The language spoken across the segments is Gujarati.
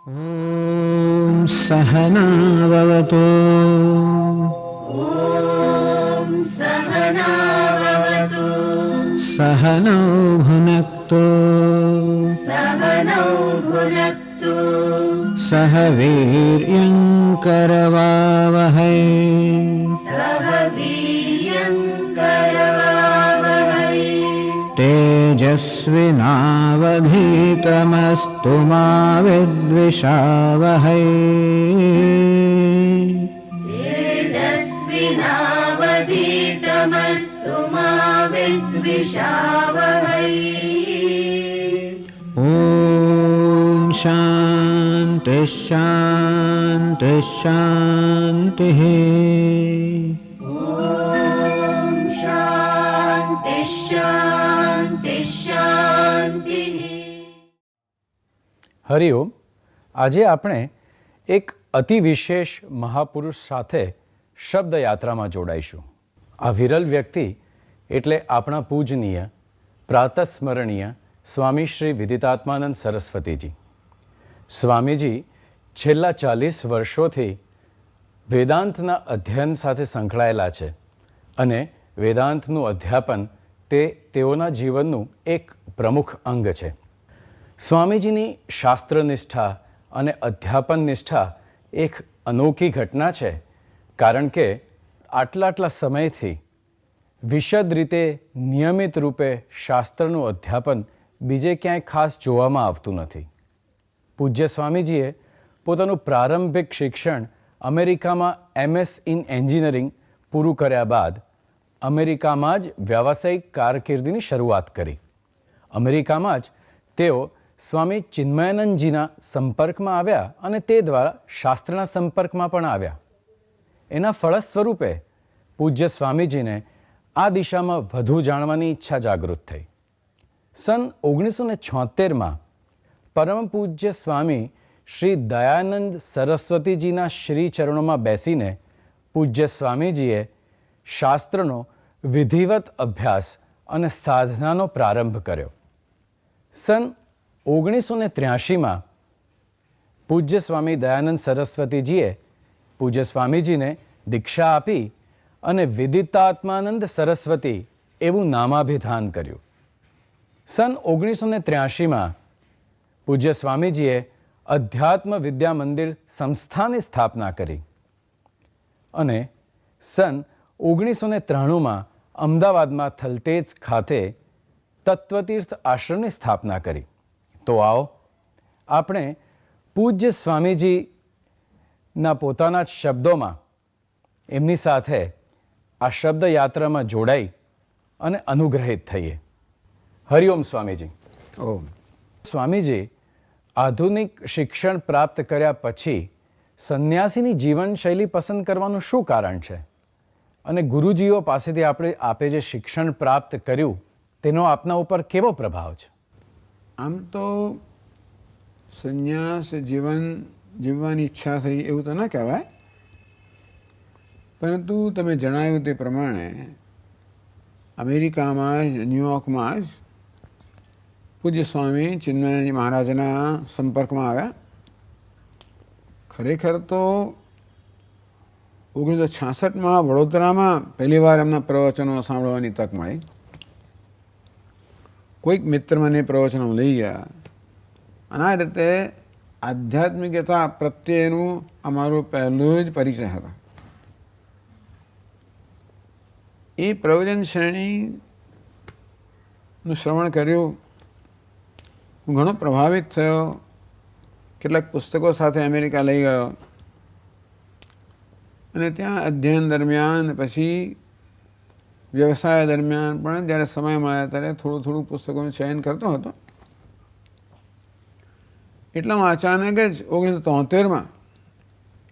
ॐ सहनाववतु सहनाववतु सहनौ भुनक्तु सहनौ भुनक्तु सह वीर्यं करवावहै सह वीर्यं करवावहै तेजस्विनावधीतमस्तु मा विद्विषावहै तेजस्विनावधीतमस्तु मा विद्विषावहै ॐ शान्ति शान्ति शान्तिः ॐ शान्ति शान्ति शान्तिः। હરિઓમ. આજે આપણે એક અતિ વિશેષ મહાપુરુષ સાથે શબ્દયાત્રામાં જોડાઈશું. આ વિરલ વ્યક્તિ એટલે આપણા પૂજનીય પ્રાતસ્મરણીય સ્વામી શ્રી વિદિતાત્માનંદ સરસ્વતીજી. સ્વામીજી છેલ્લા 40 વર્ષોથી વેદાંતના અધ્યયન સાથે સંકળાયેલા છે અને વેદાંતનું અધ્યાપન તે તેઓના જીવનનું એક પ્રમુખ અંગ છે. સ્વામીજીની શાસ્ત્રનિષ્ઠા અને અધ્યાપન નિષ્ઠા એક અનોખી ઘટના છે, કારણ કે આટલા સમયથી વિશદ રીતે નિયમિત રૂપે શાસ્ત્રનું અધ્યાપન બીજે ક્યાંય ખાસ જોવામાં આવતું નથી. પૂજ્ય સ્વામીજીએ પોતાનું પ્રારંભિક શિક્ષણ અમેરિકામાં MS ઇન એન્જિનિયરિંગ પૂરું કર્યા બાદ અમેરિકામાં જ વ્યાવસાયિક કારકિર્દીની શરૂઆત કરી. અમેરિકામાં જ તેઓ સ્વામી ચિન્મયાનંદજીના સંપર્કમાં આવ્યા અને તે દ્વારા શાસ્ત્રના સંપર્કમાં પણ આવ્યા. એના ફળ સ્વરૂપે પૂજ્ય સ્વામીજીને આ દિશામાં વધુ જાણવાની ઈચ્છા જાગૃત થઈ. સન 1976માં પરમ પૂજ્ય સ્વામી શ્રી દયાનંદ સરસ્વતીજીના શ્રી ચરણોમાં બેસીને પૂજ્ય સ્વામીજીએ શાસ્ત્રનો વિધિવત અભ્યાસ અને સાધનાનો પ્રારંભ કર્યો. સન 1983માં પૂજ્ય સ્વામી દયાનંદ સરસ્વતીજીએ પૂજ્ય સ્વામીજીને દીક્ષા આપી અને વિદિતાત્માનંદ સરસ્વતી એવું નામાભિધાન કર્યું. સન 1983માં પૂજ્ય સ્વામીજીએ અધ્યાત્મ વિદ્યા મંદિર સંસ્થાની સ્થાપના કરી અને સન 1993માં અમદાવાદમાં થલતેજ ખાતે તત્વતીર્થ આશ્રમની સ્થાપના કરી. તો આવો આપણે પૂજ્ય સ્વામીજીના પોતાના જ શબ્દોમાં એમની સાથે આ શબ્દયાત્રામાં જોડાઈ અને અનુગ્રહિત થઈએ. હરિઓમ સ્વામીજી. ઓમ. સ્વામીજી આધુનિક શિક્ષણ પ્રાપ્ત કર્યા પછી સંન્યાસીની જીવનશૈલી પસંદ કરવાનું શું કારણ છે, અને ગુરુજીઓ પાસેથી આપે જે શિક્ષણ પ્રાપ્ત કર્યું તેનો આપના ઉપર કેવો પ્રભાવ છે? આમ તો સંન્યાસ જીવન જીવવાની ઈચ્છા થઈ એવું તો ન કહેવાય, પરંતુ તમે જણાવ્યું તે પ્રમાણે અમેરિકામાં જ ન્યુયોર્કમાં જ પૂજ્ય સ્વામી ચિન્મયાનંદજી મહારાજના સંપર્કમાં આવ્યા. ખરેખર તો 1966માં વડોદરામાં પહેલી વાર એમના પ્રવચનો સાંભળવાની તક મળી. કોઈક મિત્ર મને પ્રવચનો લઈ ગયા અને આ રીતે આધ્યાત્મિકતા પ્રત્યેનું અમારું પહેલું જ પરિચય હતો. એ પ્રવચન શ્રેણીનું શ્રવણ કર્યું. હું ઘણો પ્રભાવિત થયો. કેટલાક પુસ્તકો સાથે અમેરિકા લઈ ગયો અને ત્યાં અધ્યયન દરમિયાન પછી વ્યવસાય દરમિયાન પણ જ્યારે સમય મળ્યા ત્યારે થોડું પુસ્તકોનું ચયન કરતો હતો. એટલામાં અચાનક જ 1973માં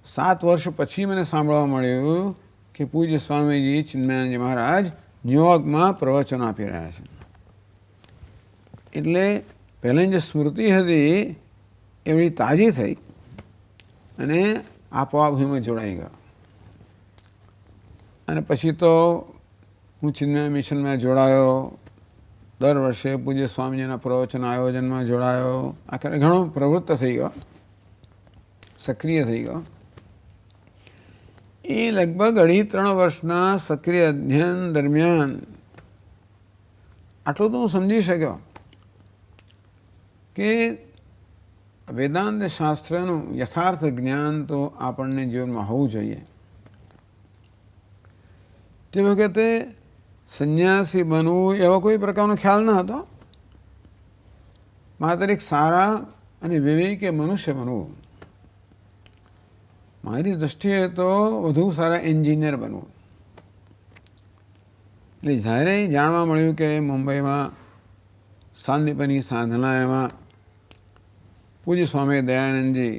7 વર્ષ પછી મને સાંભળવા મળ્યું કે પૂજ્ય સ્વામીજી ચિન્મયાનંદજી મહારાજ ન્યુયોર્કમાં પ્રવચનો આપી રહ્યા છે. એટલે પહેલાંની જે સ્મૃતિ હતી એ બધી તાજી થઈ અને આપોઆપ હું જોડાઈ ગયો. અને પછી તો હું ચિન્મય મિશનમાં જોડાયો. દર વર્ષે પૂજ્ય સ્વામીજીના પ્રવચન આયોજનમાં જોડાયો. આખરે ઘણો પ્રવૃત્ત થઈ ગયો. સક્રિય થઈ ગયો. એ લગભગ 2.5-3 વર્ષના સક્રિય અધ્યયન દરમિયાન આટલું તો હું સમજી શક્યો કે વેદાંત શાસ્ત્રનું યથાર્થ જ્ઞાન તો આપણને જીવનમાં હોવું જોઈએ. તે વખતે સંન્યાસી બનવું એવો કોઈ પ્રકારનો ખ્યાલ ન હતો. માત્ર એક સારા અને વિવેકી મનુષ્ય બનવું. મારી દૃષ્ટિએ તો વધુ સારા એન્જિનિયર બનવું. એટલે જ્યારે જાણવા મળ્યું કે મુંબઈમાં સાંદીપની સાધનામાં પૂજ્ય સ્વામી દયાનંદજી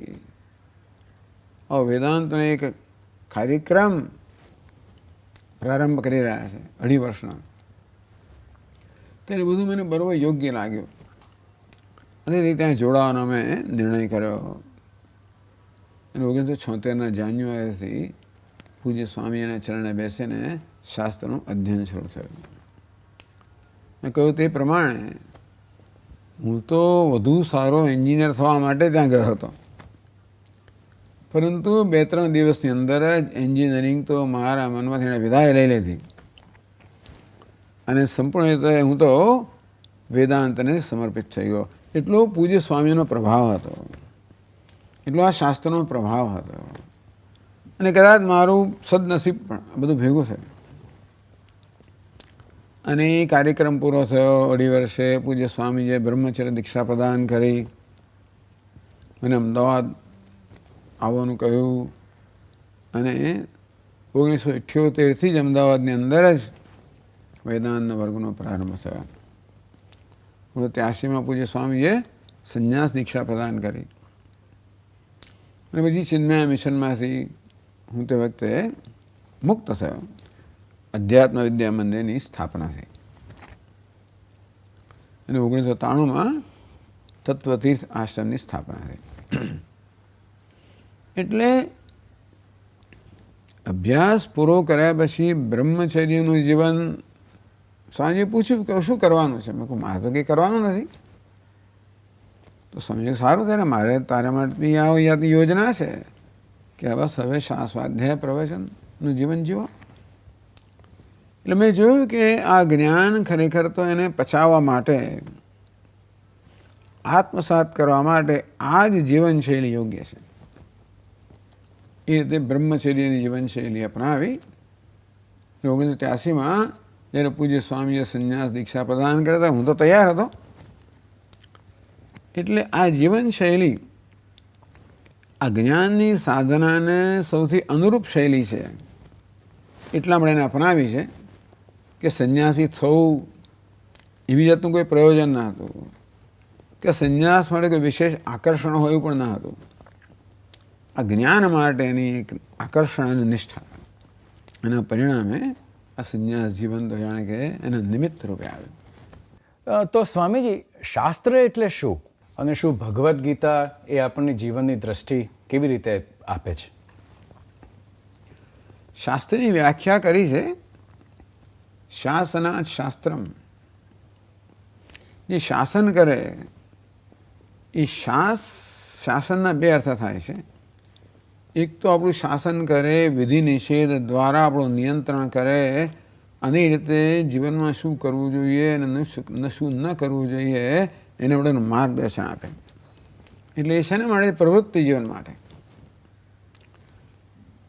વેદાંતનો એક કાર્યક્રમ પ્રારંભ કરી રહ્યા છે 2.5 વર્ષના, તેને બધું મને બરોબર યોગ્ય લાગ્યું અને ત્યાં જોડાવાનો મેં નિર્ણય કર્યો. અને 1976 જાન્યુઆરીથી પૂજ્ય સ્વામીના ચરણે બેસીને શાસ્ત્રનું અધ્યયન શરૂ થયું. મેં કહ્યું તે પ્રમાણે હું તો વધુ સારો એન્જિનિયર થવા માટે ત્યાં ગયો હતો, પરંતુ 2-3 દિવસની અંદર જ એન્જિનિયરિંગ તો મારા મનમાંથી એણે વિદાય લઈ લીધી અને સંપૂર્ણ રીતે હું તો વેદાંતને સમર્પિત થઈ ગયો. એટલો પૂજ્ય સ્વામીનો પ્રભાવ હતો, એટલો આ શાસ્ત્રનો પ્રભાવ હતો. અને કદાચ મારું સદનસીબ પણ બધું ભેગું થયું. અને એ કાર્યક્રમ પૂરો થયો 2.5 વર્ષે પૂજ્ય સ્વામીજીએ બ્રહ્મચર્ય દીક્ષા પ્રદાન કરી મને અમદાવાદ આવવાનું કહ્યું. અને 1978થી જ અમદાવાદની અંદર જ વેદાંતના વર્ગનો પ્રારંભ થયો. 1983માં પૂજ્ય સ્વામીએ સંન્યાસ દીક્ષા પ્રદાન કરી અને પછી ચિન્મય મિશનમાંથી હું તે વખતે મુક્ત થયો. અધ્યાત્મ વિદ્યા મંદિરની સ્થાપના થઈ અને 1993માં તત્વતીર્થ આશ્રમની સ્થાપના થઈ. એટલે અભ્યાસ પૂરો કર્યા પછી બ્રહ્મચર્યનું જીવન સ્વામીએ પૂછ્યું કે શું કરવાનું છે? મેં કહું મારે તો કંઈ કરવાનું નથી. તો સ્વામીએ સારું થાય ને, મારે તારા માટે આ યોજના છે કે બસ હવે સ્વાધ્યાય પ્રવચનનું જીવન જીવો. એટલે મેં જોયું કે આ જ્ઞાન ખરેખર તો એને પચાવવા માટે, આત્મસાત કરવા માટે આ જ જીવનશૈલી યોગ્ય છે. એ રીતે બ્રહ્મચર્યની જીવનશૈલી અપનાવી 1983માં જ્યારે પૂજ્ય સ્વામીએ સંન્યાસ દીક્ષા પ્રદાન કર્યા હતા, હું તો તૈયાર હતો. એટલે આ જીવનશૈલી આ જ્ઞાનની સાધનાને સૌથી અનુરૂપ શૈલી છે. એટલા માટે એને અપનાવી છે કે સંન્યાસી થવું એવી જાતનું કોઈ પ્રયોજન ન હતું, કે સંન્યાસ માટે કોઈ વિશેષ આકર્ષણ હોય એવું પણ ન હતું. આ જ્ઞાન માટેની એક આકર્ષણ અને નિષ્ઠા, એના પરિણામે આ સંન્યાસ જીવન તો જાણે કે એના નિમિત્ત રૂપે આવ્યું. તો સ્વામીજી, શાસ્ત્ર એટલે શું અને શું ભગવદ્ ગીતા એ આપણની જીવનની દ્રષ્ટિ કેવી રીતે આપે છે? શાસ્ત્રની વ્યાખ્યા કરી છે શાસનાત શાસ્ત્રમ. જે શાસન કરે એ શાસનના 2 અર્થ થાય છે. એક તો આપણું શાસન કરે, વિધિ નિષેધ દ્વારા આપણું નિયંત્રણ કરે અને એ રીતે જીવનમાં શું કરવું જોઈએ અને શું ન કરવું જોઈએ એને આપણને માર્ગદર્શન આપે. એટલે એ શેના માટે? પ્રવૃત્તિ જીવન માટે.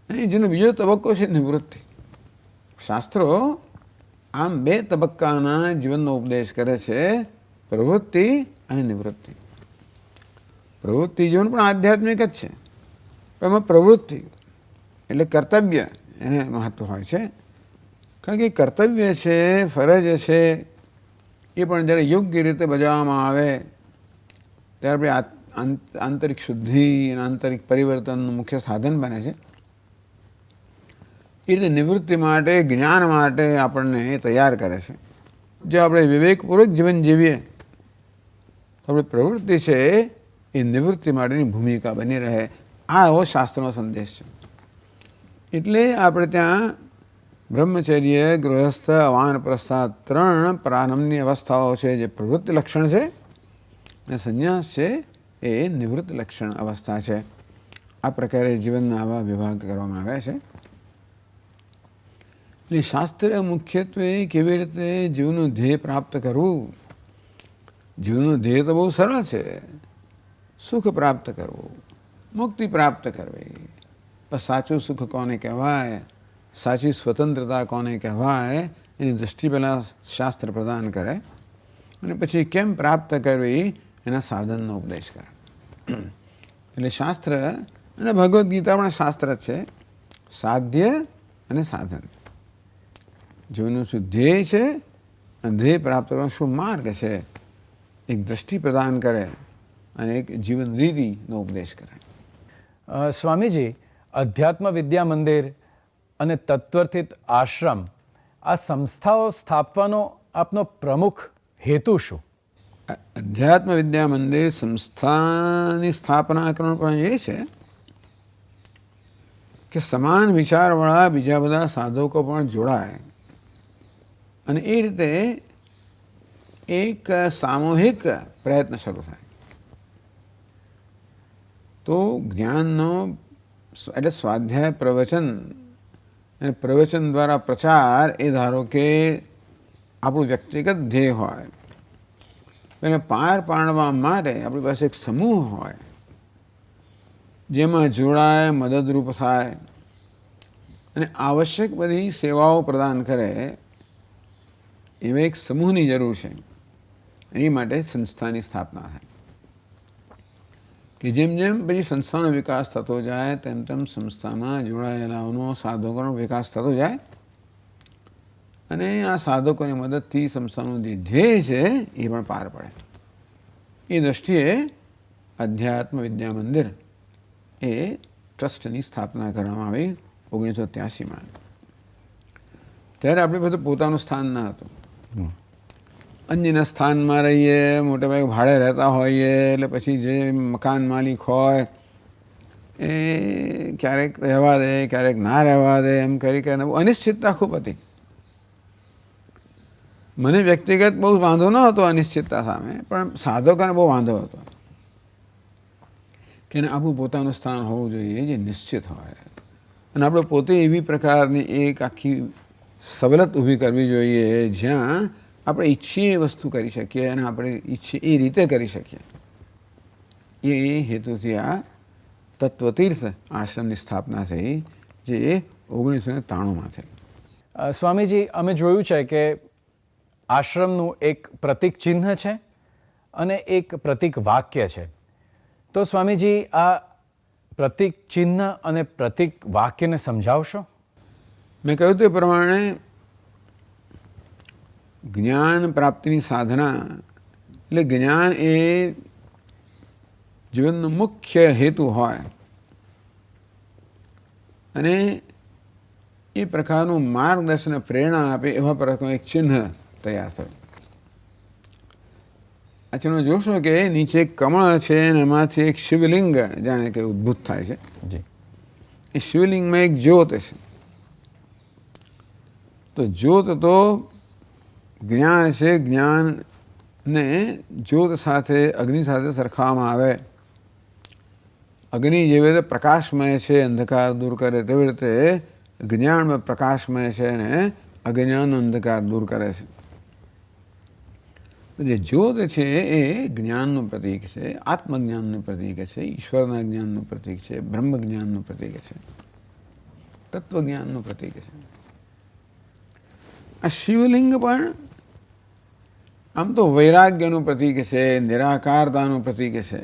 અને જેનો બીજો તબક્કો છે નિવૃત્તિ. શાસ્ત્રો આમ 2 તબક્કાના જીવનનો ઉપદેશ કરે છે, પ્રવૃત્તિ અને નિવૃત્તિ. પ્રવૃત્તિ જીવન પણ આધ્યાત્મિક જ છે, પણ એમાં પ્રવૃત્તિ એટલે કર્તવ્ય એને મહત્વ હોય છે. કારણ કે કર્તવ્ય છે, ફરજ છે, એ પણ જ્યારે યોગ્ય રીતે બજાવવામાં આવે ત્યારે આપણે આંતરિક શુદ્ધિ અને આંતરિક પરિવર્તનનું મુખ્ય સાધન બને છે. એ રીતે નિવૃત્તિ માટે, જ્ઞાન માટે આપણને તૈયાર કરે છે. જો આપણે વિવેકપૂર્વક જીવન જીવીએ તો આપણી પ્રવૃત્તિ છે એ નિવૃત્તિ માટેની ભૂમિકા બની રહે. આ એવો શાસ્ત્રનો સંદેશ છે. એટલે આપણે ત્યાં બ્રહ્મચર્ય, ગૃહસ્થ, વાનપ્રસ્થા 3 પ્રારંભની અવસ્થાઓ છે જે પ્રવૃત્તિ લક્ષણ છે, અને સંન્યાસ છે એ નિવૃત્તિ લક્ષણ અવસ્થા છે. આ પ્રકારે જીવનના આવા વિભાગ કરવામાં આવ્યા છે. એટલે શાસ્ત્ર મુખ્યત્વે કેવી રીતે જીવનું ધ્યેય પ્રાપ્ત કરવું. જીવનું ધ્યેય તો બહુ સરળ છે. સુખ પ્રાપ્ત કરવું, મુક્તિ પ્રાપ્ત કરવી. પણ સાચું સુખ કોને કહેવાય, સાચી સ્વતંત્રતા કોને કહેવાય, એની દૃષ્ટિ પહેલાં શાસ્ત્ર પ્રદાન કરે અને પછી કેમ પ્રાપ્ત કરવી એના સાધનનો ઉપદેશ કરે. એટલે શાસ્ત્ર અને ભગવદ્ ગીતા પણ શાસ્ત્ર છે, સાધ્ય અને સાધન. જીવનનું શું ધ્યેય છે અને ધ્યેય પ્રાપ્ત કરવાનો શું માર્ગ છે, એક દૃષ્ટિ પ્રદાન કરે અને એક જીવન રીતિનો ઉપદેશ કરે. સ્વામીજી, અધ્યાત્મ વિદ્યા મંદિર અને તત્વર્થિત આશ્રમ આ સંસ્થાઓ સ્થાપવાનો આપનો પ્રમુખ હેતુ શું? અધ્યાત્મ વિદ્યા મંદિર સંસ્થાની સ્થાપના કરવાનું પણ એ છે કે સમાન વિચારવાળા બીજા બધા સાધકો પણ જોડાય અને એ રીતે એક સામૂહિક પ્રયત્ન શરૂ થાય. તો જ્ઞાનનો એટલે સ્વાધ્યાય પ્રવચન અને પ્રવચન દ્વારા પ્રચાર એ ધારો કે આપણું વ્યક્તિગત ધ્યેય હોય, એને પાર પાડવા માટે આપણી પાસે એક સમૂહ હોય જેમાં જોડાય, મદદરૂપ થાય અને આવશ્યક બધી સેવાઓ પ્રદાન કરે, એવા એક સમૂહની જરૂર છે. એ માટે સંસ્થાની સ્થાપના થાય કે જેમ જેમ પછી સંસ્થાનો વિકાસ થતો જાય તેમ તેમ સંસ્થામાં જોડાયેલાઓનો સાધકોનો વિકાસ થતો જાય અને આ સાધકોની મદદથી સંસ્થાનું જે ધ્યેય છે એ પણ પાર પડે. એ દ્રષ્ટિએ અધ્યાત્મ વિદ્યા મંદિર એ ટ્રસ્ટની સ્થાપના કરવામાં આવી 1983માં. ત્યારે આપણે બધું પોતાનું સ્થાન ન હતું, અન્યના સ્થાનમાં રહીએ, મોટે ભાગે ભાડે રહેતા હોઈએ, એટલે પછી જે મકાન માલિક હોય એ ક્યારેક રહેવા દે, ક્યારેક ના રહેવા દે, એમ કરી અનિશ્ચિતતા ખૂબ હતી. મને વ્યક્તિગત બહુ વાંધો ન હતો અનિશ્ચિતતા સામે, પણ સાધકોને બહુ વાંધો હતો કે આપણું પોતાનું સ્થાન હોવું જોઈએ જે નિશ્ચિત હોય અને આપણે પોતે એવી પ્રકારની એક આખી સવલત ઊભી કરવી જોઈએ જ્યાં આપણે ઈચ્છીએ એ વસ્તુ કરી શકીએ અને આપણે ઈચ્છીએ એ રીતે કરી શકીએ. એ હેતુથી આ તત્વતીર્થ આશ્રમની સ્થાપના થઈ જે 1993માં થઈ. સ્વામીજી, અમે જોયું છે કે આશ્રમનું એક પ્રતીક ચિહ્ન છે અને એક પ્રતીક વાક્ય છે. તો સ્વામીજી, આ પ્રતીક ચિહ્ન અને પ્રતીક વાક્યને સમજાવશો? મેં કહ્યું તે પ્રમાણે જ્ઞાન પ્રાપ્તિની સાધના એટલે જ્ઞાન એ જીવનનો મુખ્ય હેતુ હોય અને એ પ્રકારનું માર્ગદર્શન પ્રેરણા આપે એવા પ્રકારનું એક ચિહ્ન તૈયાર થયું. આ ચિહ્ન જોશો કે નીચે એક કમળ છે અને એમાંથી એક શિવલિંગ જાણે કે ઉદ્ભુત થાય છે. એ શિવલિંગમાં એક જ્યોત છે. તો જ્યોત તો જ્ઞાન છે, જ્ઞાનને જ્યોત સાથે અગ્નિ સાથે સરખાવવામાં આવે. અગ્નિ જેવી રીતે પ્રકાશમય છે, અંધકાર દૂર કરે, તેવી રીતે જ્ઞાનમાં પ્રકાશમય છે અને અજ્ઞાનનો અંધકાર દૂર કરે છે. જે જ્યોત છે એ જ્ઞાનનું પ્રતીક છે, આત્મજ્ઞાનનું પ્રતીક છે, ઈશ્વરના જ્ઞાનનું પ્રતીક છે, બ્રહ્મ જ્ઞાનનું પ્રતીક છે, તત્વજ્ઞાનનું પ્રતીક છે. આ શિવલિંગ પણ આમ તો વૈરાગ્યનું પ્રતીક છે, નિરાકારતાનું પ્રતીક છે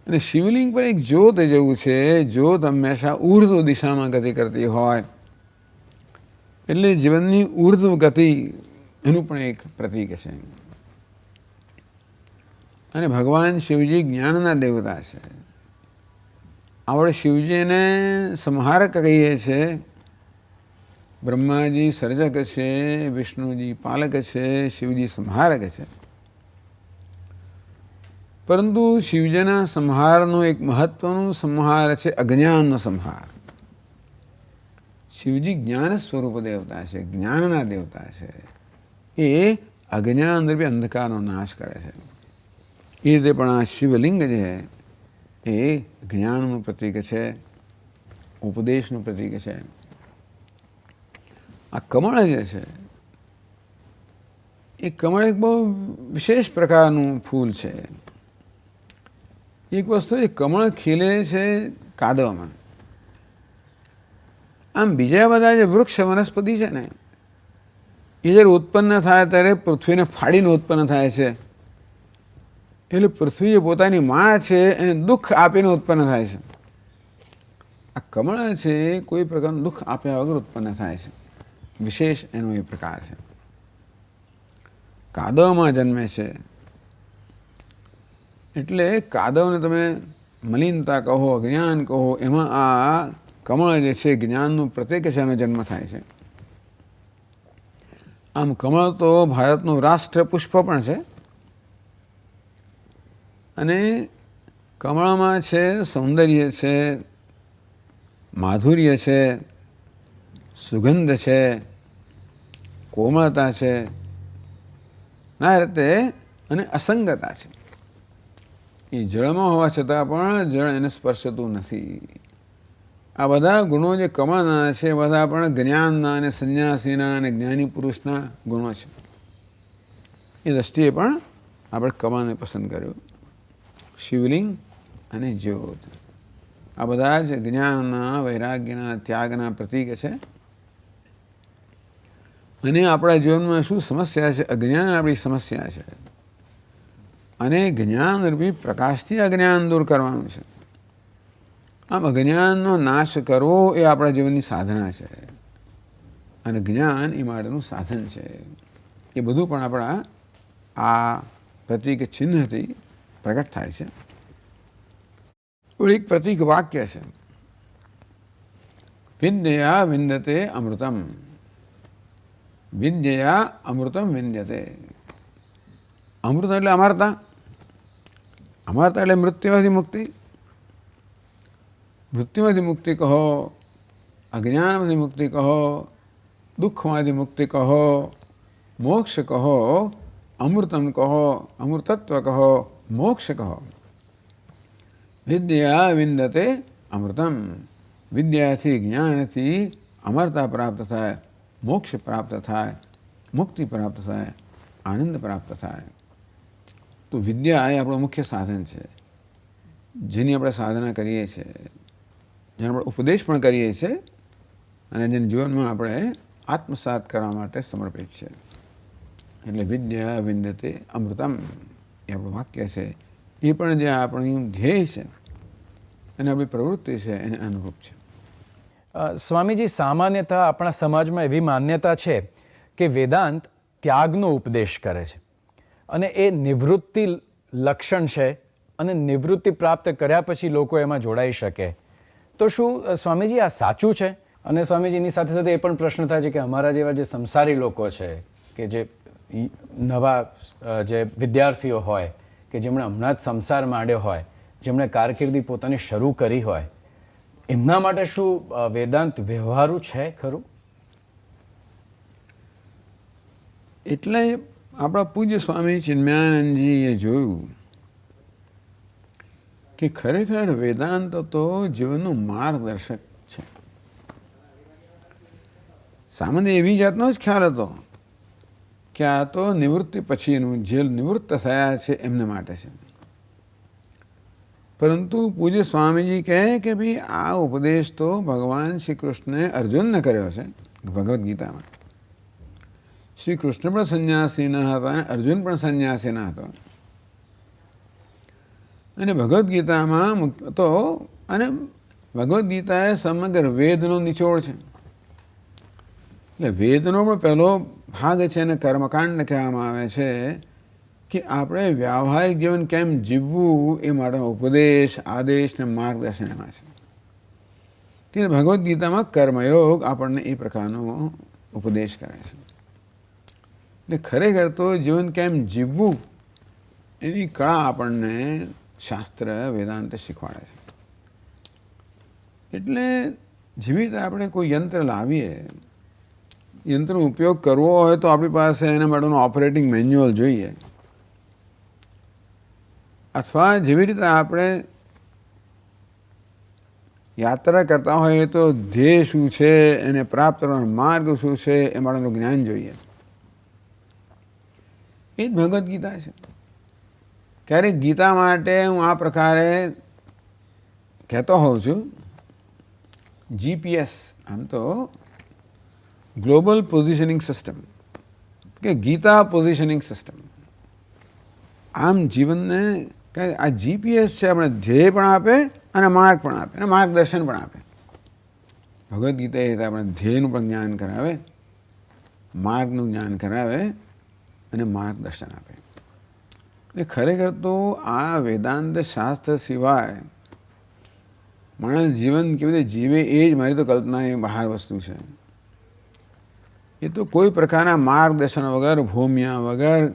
અને શિવલિંગ પર એક જ્યોત જેવું છે. જ્યોત હંમેશા ઉર્ધ્વ દિશામાં ગતિ કરતી હોય એટલે જીવનની ઉર્ધ્વ ગતિ એનું પણ એક પ્રતીક છે. અને ભગવાન શિવજી જ્ઞાનના દેવતા છે. આપણે શિવજીને સંહારક કહીએ છીએ. બ્રહ્માજી સર્જક છે, વિષ્ણુજી પાલક છે, શિવજી સંહારક છે. પરંતુ શિવજીના સંહારનું એક મહત્વનું સંહાર છે અજ્ઞાનનો સંહાર. શિવજી જ્ઞાન સ્વરૂપ દેવતા છે, જ્ઞાનના દેવતા છે. એ અજ્ઞાન રૂપી અંધકારનો નાશ કરે છે. એ રીતે પણ આ શિવલિંગ છે એ જ્ઞાનનું પ્રતીક છે, ઉપદેશનું પ્રતીક છે. આ કમળ જે છે એ કમળ એક બહુ વિશેષ પ્રકારનું ફૂલ છે. એક વસ્તુ એ કમળ ખીલે છે કાદવમાં. આમ બીજા બધા જે વૃક્ષ વનસ્પતિ છે ને એ જ્યારે ઉત્પન્ન થાય ત્યારે પૃથ્વીને ફાડીને ઉત્પન્ન થાય છે. એટલે પૃથ્વી જે પોતાની માં છે એને દુઃખ આપીને ઉત્પન્ન થાય છે. આ કમળ છે કોઈ પ્રકારનું દુઃખ આપ્યા વગર ઉત્પન્ન થાય છે. વિશેષ એનો એ પ્રકાર છે. કાદવમાં જન્મે છે એટલે કાદવને તમે મલિનતા કહો, જ્ઞાન કહો, એમાં આ કમળ જે છે જ્ઞાનનું પ્રતીક છે, એનો જન્મ થાય છે. આમ કમળ તો ભારતનું રાષ્ટ્ર પુષ્પ પણ છે અને કમળમાં છે સૌંદર્ય છે, માધુર્ય છે, સુગંધ છે, કોમળતા છે, ના રીતે અને અસંગતા છે. એ જળમાં હોવા છતાં પણ જળ એને સ્પર્શતું નથી. આ બધા ગુણો જે કમળના છે બધા પણ જ્ઞાનના અને સંન્યાસીના અને જ્ઞાની પુરુષના ગુણો છે. એ દ્રષ્ટિએ પણ આપણે કમળને પસંદ કર્યું. શિવલિંગ અને જ્યોત આ બધા જ જ્ઞાનના, વૈરાગ્યના, ત્યાગના પ્રતીક છે. અને આપણા જીવનમાં શું સમસ્યા છે? અજ્ઞાન આપણી સમસ્યા છે અને જ્ઞાન રૂપી પ્રકાશથી અજ્ઞાન દૂર કરવાનું છે. આમ અજ્ઞાનનો નાશ કરવો એ આપણા જીવનની સાધના છે અને જ્ઞાન એ માટેનું સાધન છે. એ બધું પણ આપણા આ પ્રતીક ચિહ્નથી પ્રગટ થાય છે. એક પ્રતીક વાક્ય છે, વિદ્યયા વિંદતે અમૃતમ. વિદ્યયા અમૃતમ વિંદ્યતે. અમૃત એટલે અમરતા. અમરતા એટલે મૃત્યુમાંથી મુક્તિ. મૃત્યુમાંથી મુક્તિ કહો, અજ્ઞાનમાંથી મુક્તિ કહો, દુઃખમાંથી મુક્તિ કહો, મોક્ષ કહો, અમૃતમ કહો, અમૃતત્વ કહો, મોક્ષ કહો. વિદ્યા વિંદતે અમૃતમ. વિદ્યાથી, જ્ઞાનથી અમરતા પ્રાપ્ત થાય, મોક્ષ પ્રાપ્ત થાય, મુક્તિ પ્રાપ્ત થાય, આનંદ પ્રાપ્ત થાય. તો વિદ્યા એ આપણું મુખ્ય સાધન છે, જેની આપણે સાધના કરીએ છીએ, જેનો આપણે ઉપદેશ પણ કરીએ છીએ અને જેને જીવનમાં આપણે આત્મસાત કરવા માટે સમર્પિત છે. એટલે વિદ્યા વિંદતે અમૃતમ એ આપણું વાક્ય છે. એ પણ જે આપણું ધ્યેય છે અને આપણી પ્રવૃત્તિ છે એને અનુરૂપ છે. સ્વામીજી, સામાન્યતઃ આપણા સમાજમાં એવી માન્યતા છે કે વેદાંત ત્યાગનો ઉપદેશ કરે છે અને એ નિવૃત્તિ લક્ષણ છે અને નિવૃત્તિ પ્રાપ્ત કર્યા પછી લોકો એમાં જોડાઈ શકે. તો શું સ્વામીજી આ સાચું છે? અને સ્વામીજીની સાથે સાથે એ પણ પ્રશ્ન થાય છે કે અમારા જેવા જે સંસારી લોકો છે, કે જે નવા જે વિદ્યાર્થીઓ હોય, કે જેમણે હમણાં જ સંસાર માંડ્યો હોય, જેમણે કારકિર્દી પોતાની શરૂ કરી હોય, એમના માટે શું વેદાંત વ્યવહારુ છે ખરું? એટલે આપણા પૂજ્ય સ્વામી ચિન્મયાનંદજીએ જોયું કે ખરેખર વેદાંત તો જીવનનું માર્ગદર્શક છે. સામાન્ય એવી જાતનો જ ખ્યાલ હતો કે આ તો નિવૃત્તિ પછીનું, જે નિવૃત્ત થયા છે એમને માટે છે. પરંતુ પૂજ્ય સ્વામીજી કહે કે ભાઈ આ ઉપદેશ તો ભગવાન શ્રી કૃષ્ણે અર્જુનને કર્યો છે. ભગવદ્ ગીતામાં શ્રી કૃષ્ણ પણ સંન્યાસીના હતા અને અર્જુન પણ સંન્યાસીના હતો. અને ભગવદ્ ગીતામાં તો અને ભગવદ્ ગીતા એ સમગ્ર વેદનો નિચોડ છે. એટલે વેદનો પણ પહેલો ભાગ છે અને કર્મકાંડ કહેવામાં આવે છે કે આપણે વ્યાવહારિક જીવન કેમ જીવવું એ માટેનો ઉપદેશ, આદેશ ને માર્ગદર્શન એમાં છે. તે ભગવદ્ ગીતામાં કર્મયોગ આપણને એ પ્રકારનો ઉપદેશ કરે છે. એટલે ખરેખર તો જીવન કેમ જીવવું એની કળા આપણને શાસ્ત્ર વેદાંત શીખવાડે છે. એટલે જેવી રીતે આપણે કોઈ યંત્ર લાવીએ, યંત્રનો ઉપયોગ કરવો હોય તો આપણી પાસે એના માટેનું ઓપરેટિંગ મેન્યુઅલ જોઈએ. અથવા જેવી રીતે આપણે યાત્રા કરતા હોય તો ધ્યેય શું છે, એને પ્રાપ્ત કરવાનો માર્ગ શું છે એ માટેનું જ્ઞાન જોઈએ. એ જ ભગવદ્ ગીતા છે. ક્યારેક ગીતા માટે હું આ પ્રકારે કહેતો હોઉં છું, GPS આમ તો ગ્લોબલ પોઝિશનિંગ સિસ્ટમ કે ગીતા પોઝિશનિંગ સિસ્ટમ. આમ જીવનને આ GPS છે, આપણે ધ્યેય પણ આપે અને માર્ગ પણ આપે અને માર્ગદર્શન પણ આપે. ભગવદ્ ગીતા એ રીતે આપણે ધ્યેયનું પણ જ્ઞાન કરાવે, માર્ગનું જ્ઞાન કરાવે અને માર્ગદર્શન આપે. એ ખરેખર તો આ વેદાંત શાસ્ત્ર સિવાય માણસ જીવન કેવી રીતે જીવે એ જ મારી તો કલ્પનાની બહાર વસ્તુ છે. એ તો કોઈ પ્રકારના માર્ગદર્શન વગર, ભૂમ્યા વગર,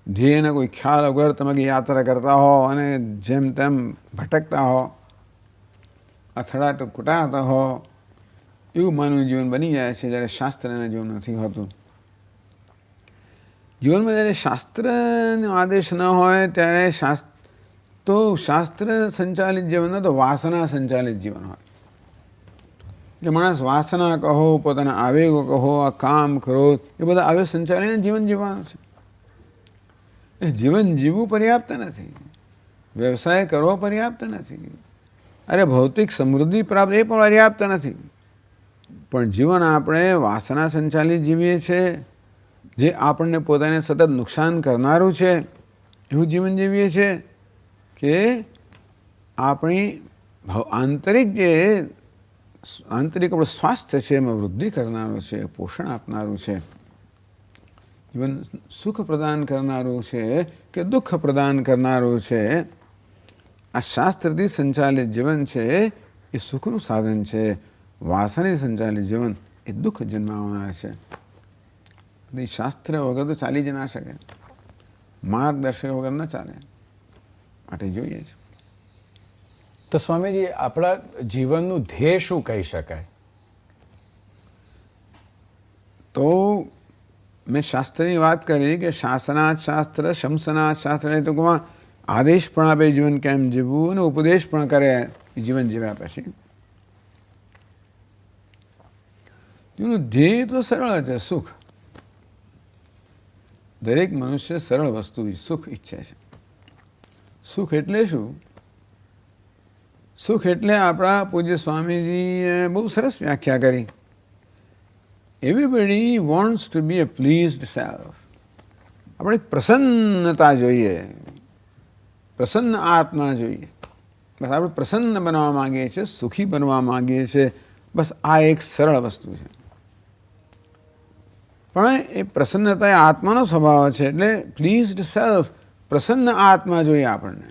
ધ્યેયના કોઈ ખ્યાલ વગર તમે યાત્રા કરતા હો અને જેમ તેમ ભટકતા હો, અથડાટ કુટાતા હો, એવું માનવ જીવન બની જાય છે જ્યારે શાસ્ત્રના જીવન નથી હોતું. જીવનમાં જ્યારે શાસ્ત્રનો આદેશ ન હોય ત્યારે શાસ્ત્ર સંચાલિત જીવન તો વાસના સંચાલિત જીવન હોય. એટલે માણસ વાસના કહો, પોતાના આવેગો કહો, આ કામ, ક્રોધ એ બધા આવેગ સંચાલિત જીવન જીવવાનું છે. એ જીવન જીવવું પર્યાપ્ત નથી, વ્યવસાય કરવો પર્યાપ્ત નથી, અરે ભૌતિક સમૃદ્ધિ પ્રાપ્ત એ પણ પર્યાપ્ત નથી. પણ જીવન આપણે વાસના સંચાલિત જીવીએ છીએ, જે આપણને પોતાને સતત નુકસાન કરનારું છે એવું જીવન જીવીએ છીએ કે આપણી આંતરિક આપણું સ્વાસ્થ્ય છે એમાં વૃદ્ધિ કરનારું છે, પોષણ આપનારું છે, જીવન સુખ પ્રદાન કરનારું છે કે દુઃખ પ્રદાન કરનારું છે. આ શાસ્ત્રથી સંચાલિત જીવન છે એ સુખનું સાધન છે, વાસનાથી સંચાલિત જીવન એ દુઃખ જન્માવનાર છે. શાસ્ત્ર વગર તો ચાલી જ ના શકે, માર્ગદર્શક વગર ન ચાલે, માટે જોઈએ છે. તો સ્વામીજી, આપણા જીવનનું ધ્યેય શું કહી શકાય? તો મેં શાસ્ત્રની વાત કરી કે શાસનાથ શાસ્ત્ર, શમસનાથ શાસ્ત્ર, ટૂંકમાં આદેશ પણ આપે જીવન કેમ જીવવું અને ઉપદેશ પણ કરે જીવન જીવ્યા પછી. એનું ધ્યેય તો સરળ છે, સુખ. દરેક મનુષ્ય સરળ વસ્તુ સુખ ઈચ્છે છે. સુખ એટલે શું? સુખ એટલે આપણા પૂજ્ય સ્વામીજીએ બહુ સરસ વ્યાખ્યા કરી. Everybody wants to be a pleased self. આપણે પ્રસન્નતા જોઈએ, પ્રસન્ન આત્મા જોઈએ. બસ આપણે પ્રસન્ન બનવા માંગીએ છીએ, સુખી બનવા માંગીએ છીએ. બસ આ એક સરળ વસ્તુ છે. પણ એ પ્રસન્નતા એ આત્માનો સ્વભાવ છે. એટલે પ્લીઝડ સેલ્ફ, પ્રસન્ન આત્મા જોઈએ આપણને.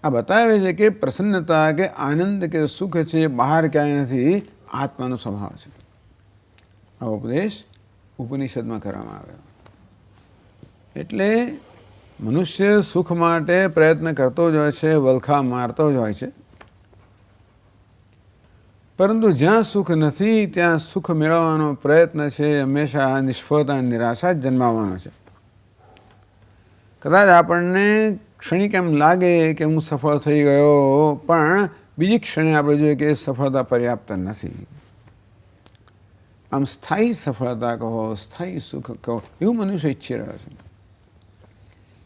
આ બતાવે છે કે પ્રસન્નતા કે આનંદ કે સુખ છે બહાર ક્યાંય નથી, આત્માનો સ્વભાવ છે. આ ઉપદેશ ઉપનિષદમાં કરવામાં આવ્યો. એટલે મનુષ્ય સુખ માટે પ્રયત્ન કરતો જ હોય છે, વલખા મારતો જ હોય છે. પરંતુ જ્યાં સુખ નથી ત્યાં સુખ મેળવવાનો પ્રયત્ન છે હંમેશા નિષ્ફળતા, નિરાશા જ જન્માવવાનો છે. કદાચ આપણને ક્ષણિક એમ લાગે કે હું સફળ થઈ ગયો, પણ બીજી ક્ષણે આપણે જોઈએ કે સફળતા પર્યાપ્ત નથી. આમ સ્થાયી સફળતા કહો, સ્થાયી સુખ કહો, એવું મનુષ્ય ઈચ્છી રહ્યો છે.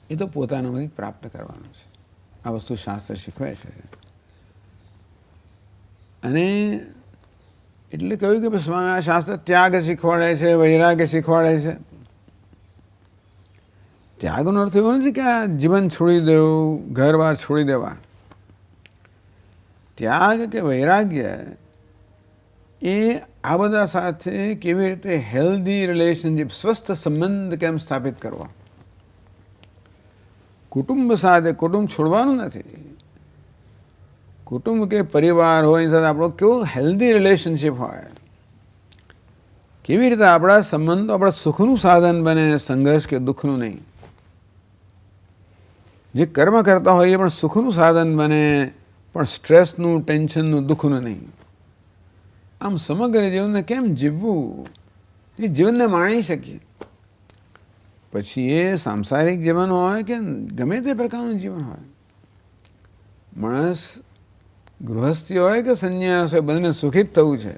એ તો પોતાનામાંથી પ્રાપ્ત કરવાનું છે. આ વસ્તુ શાસ્ત્ર શીખવે છે. અને એટલે કહ્યું કે સ્વામી આ શાસ્ત્ર ત્યાગ શીખવાડે છે, વૈરાગ્ય શીખવાડે છે. ત્યાગનો અર્થ એવો નથી કે આ જીવન છોડી દેવું, ઘર-બાર છોડી દેવા. ત્યાગ કે વૈરાગ્ય એ આ બધા સાથે કેવી રીતે હેલ્ધી રિલેશનશીપ, સ્વસ્થ સંબંધ કેમ સ્થાપિત કરવા. કુટુંબ સાથે, કુટુંબ છોડવાનું નથી. કુટુંબ કે પરિવાર હોય એની સાથે આપણો કેવો હેલ્ધી રિલેશનશીપ હોય, કેવી રીતે આપણા સંબંધો આપણા સુખનું સાધન બને, સંઘર્ષ કે દુઃખનું નહીં. જે કર્મ કરતા હોય એ પણ સુખનું સાધન બને, પણ સ્ટ્રેસનું, ટેન્શનનું, દુઃખનું નહીં. આમ સમગ્ર જીવનને કેમ જીવવું એ જીવનને માણી શકીએ. પછી એ સાંસારિક જીવન હોય કે ગમે તે પ્રકારનું જીવન હોય, માણસ ગૃહસ્થી હોય કે સંન્યાસ હોય, બધાને સુખી જ થવું છે.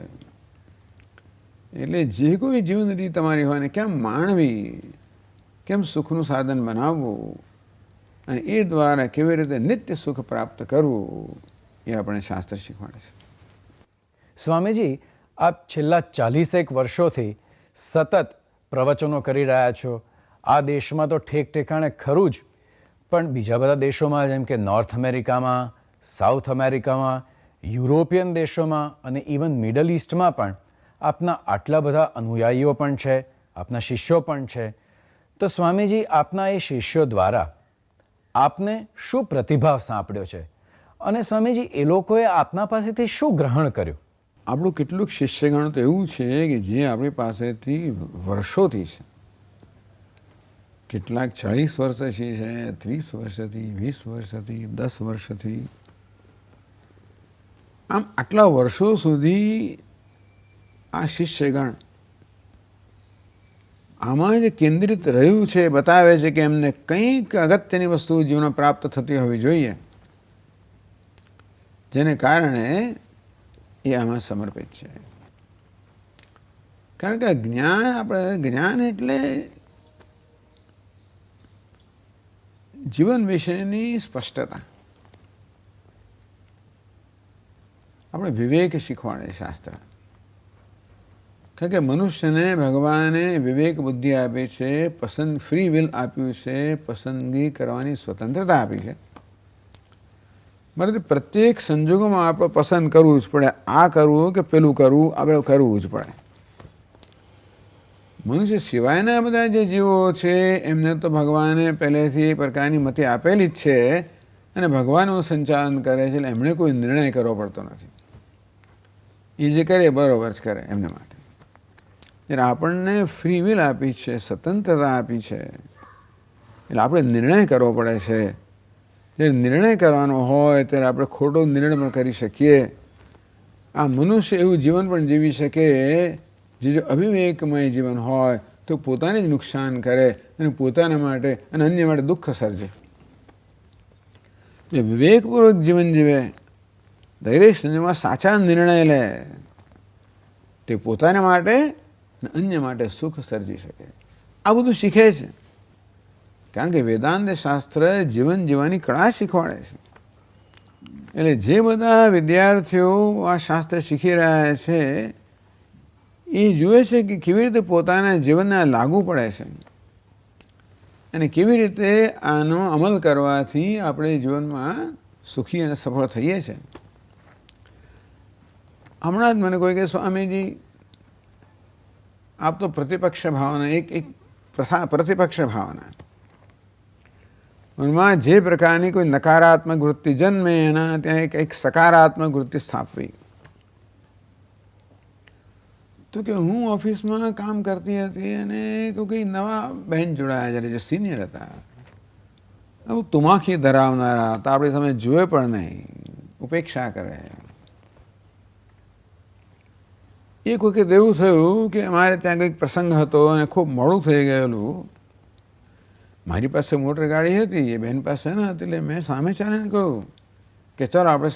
એટલે જે કોઈ જીવન રીત તમારી હોય ને કેમ માણવી, કેમ સુખનું સાધન બનાવવું અને એ દ્વારા કેવી રીતે નિત્ય સુખ પ્રાપ્ત કરવું, એ આપણે શાસ્ત્ર શીખવાડે છે. સ્વામીજી, આપ છેલ્લા 40 વર્ષોથી સતત પ્રવચનો કરી રહ્યા છો. આ દેશમાં તો ઠેક ઠેકાણે ખરું જ, પણ બીજા બધા દેશોમાં જેમ કે નોર્થ અમેરિકામાં, સાઉથ અમેરિકામાં, યુરોપિયન દેશોમાં અને ઇવન મિડલ ઇસ્ટમાં પણ આપના આટલા બધા અનુયાયીઓ પણ છે, આપના શિષ્યો પણ છે. તો સ્વામીજી, આપના એ શિષ્યો દ્વારા આપને શું પ્રતિભાવ સાંપડ્યો છે અને સ્વામીજી એ લોકોએ આપના પાસેથી શું ગ્રહણ કર્યું? આપણું કેટલુંક શિષ્યગણ તો એવું છે કે જે આપણી પાસેથી વર્ષોથી છે. કેટલાક 40 વર્ષથી છે, 30 વર્ષથી, 20 વર્ષથી, 10 વર્ષથી. આમ આટલા વર્ષો સુધી આ શિષ્યગણ આમાં જે કેન્દ્રિત રહ્યું છે, બતાવે છે કે એમને કંઈક અગત્યની વસ્તુ જીવનમાં પ્રાપ્ત થતી હોવી જોઈએ, જેને કારણે એ આમાં સમર્પિત છે. કારણ કે જ્ઞાન એટલે જીવન વિશેની સ્પષ્ટતા. આપણે વિવેક શીખવાડે શાસ્ત્ર. કારણ કે મનુષ્યને ભગવાને વિવેક બુદ્ધિ આપી છે, ફ્રી વિલ આપ્યું છે, પસંદગી કરવાની સ્વતંત્રતા આપી છે. બરાબર, પ્રત્યેક સંજોગોમાં આપણે પસંદ કરવું જ પડે, આ કરવું કે પેલું કરવું, આપણે કરવું જ પડે. મનુષ્ય સિવાયના બધા જે જીવો છે એમને તો ભગવાને પહેલેથી એ પ્રકારની મતિ આપેલી જ છે અને ભગવાનનું સંચાલન કરે છે, એટલે એમણે કોઈ નિર્ણય કરવો પડતો નથી. એ જે કરે બરોબર જ કરે એમને માટે. જ્યારે આપણને ફ્રી વિલ આપી છે, સ્વતંત્રતા આપી છે, એટલે આપણે નિર્ણય કરવો પડે છે. જ્યારે નિર્ણય કરવાનો હોય ત્યારે આપણે ખોટો નિર્ણય પણ કરી શકીએ. આ મનુષ્ય એવું જીવન પણ જીવી શકે જે જો અવિવેકમય જીવન હોય તો પોતાને જ નુકસાન કરે અને પોતાના માટે અને અન્ય માટે દુઃખ સર્જે. જે વિવેકપૂર્વક જીવન જીવે, દરેક સંજોગોમાં સાચા નિર્ણય લે, તે પોતાના માટે અને અન્ય માટે સુખ સર્જી શકે. આ બધું શીખે છે. કારણ કે વેદાંત શાસ્ત્ર જીવન જીવવાની કળા શીખવાડે છે. એટલે જે બધા વિદ્યાર્થીઓ આ શાસ્ત્ર શીખી રહ્યા છે એ જુએ છે કે કેવી રીતે પોતાના જીવનને લાગુ પડે છે અને કેવી રીતે આનો અમલ કરવાથી આપણે જીવનમાં સુખી અને સફળ થઈએ છીએ. હમણાં જ મને કોઈ કહે, સ્વામીજી આપ તો પ્રતિપક્ષ ભાવના, એક પ્રતિપક્ષ ભાવના, મનમાં જે પ્રકારની કોઈ નકારાત્મક વૃત્તિ જન્મે એના ત્યાં એક સકારાત્મક વૃત્તિ સ્થાપવી. તો કે હું ઓફિસમાં કામ કરતી હતી અને કોઈ નવા બહેન જોડાયા જ્યારે જે સિનિયર હતા, હું તુમાખી ધરાવનારા હતા, આપણી સામે જુએ પણ નહીં, ઉપેક્ષા કરે. એક વખત એવું થયું કે અમારે ત્યાં કંઈક પ્રસંગ હતો અને ખૂબ મોડું થઈ ગયેલું. મારી પાસે મોટર ગાડી હતી, એ બહેન પાસે ન હતી, એટલે મેં સામે ચાલીને કહ્યું કે ચાલો આપણે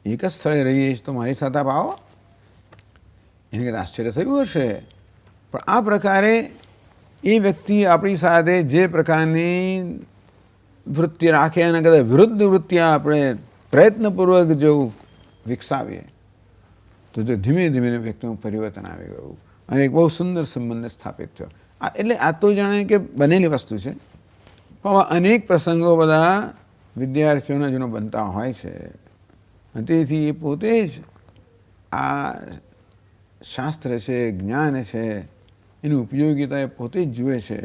એક જ સ્થળે રહીએ છીએ તો મારી સાથે આપ આવો. એને કંઈ આશ્ચર્ય થયું હશે, પણ આ પ્રકારે એ વ્યક્તિ આપણી સાથે જે પ્રકારની વૃત્તિ રાખે એના કદાચ વિરુદ્ધ વૃત્તિ આપણે પ્રયત્નપૂર્વક જો વિકસાવીએ તો જો ધીમે ધીમે વ્યક્તિનું પરિવર્તન આવી ગયું અને એક બહુ સુંદર સંબંધ સ્થાપિત થયો. એટલે આ તો જાણે કે બનેલી વસ્તુ છે, પણ અનેક પ્રસંગો બધા વિદ્યાર્થીઓના જેનો બનતા હોય છે. તેથી એ પોતે જ આ શાસ્ત્ર છે, જ્ઞાન છે, એની ઉપયોગિતા એ પોતે જ જુએ છે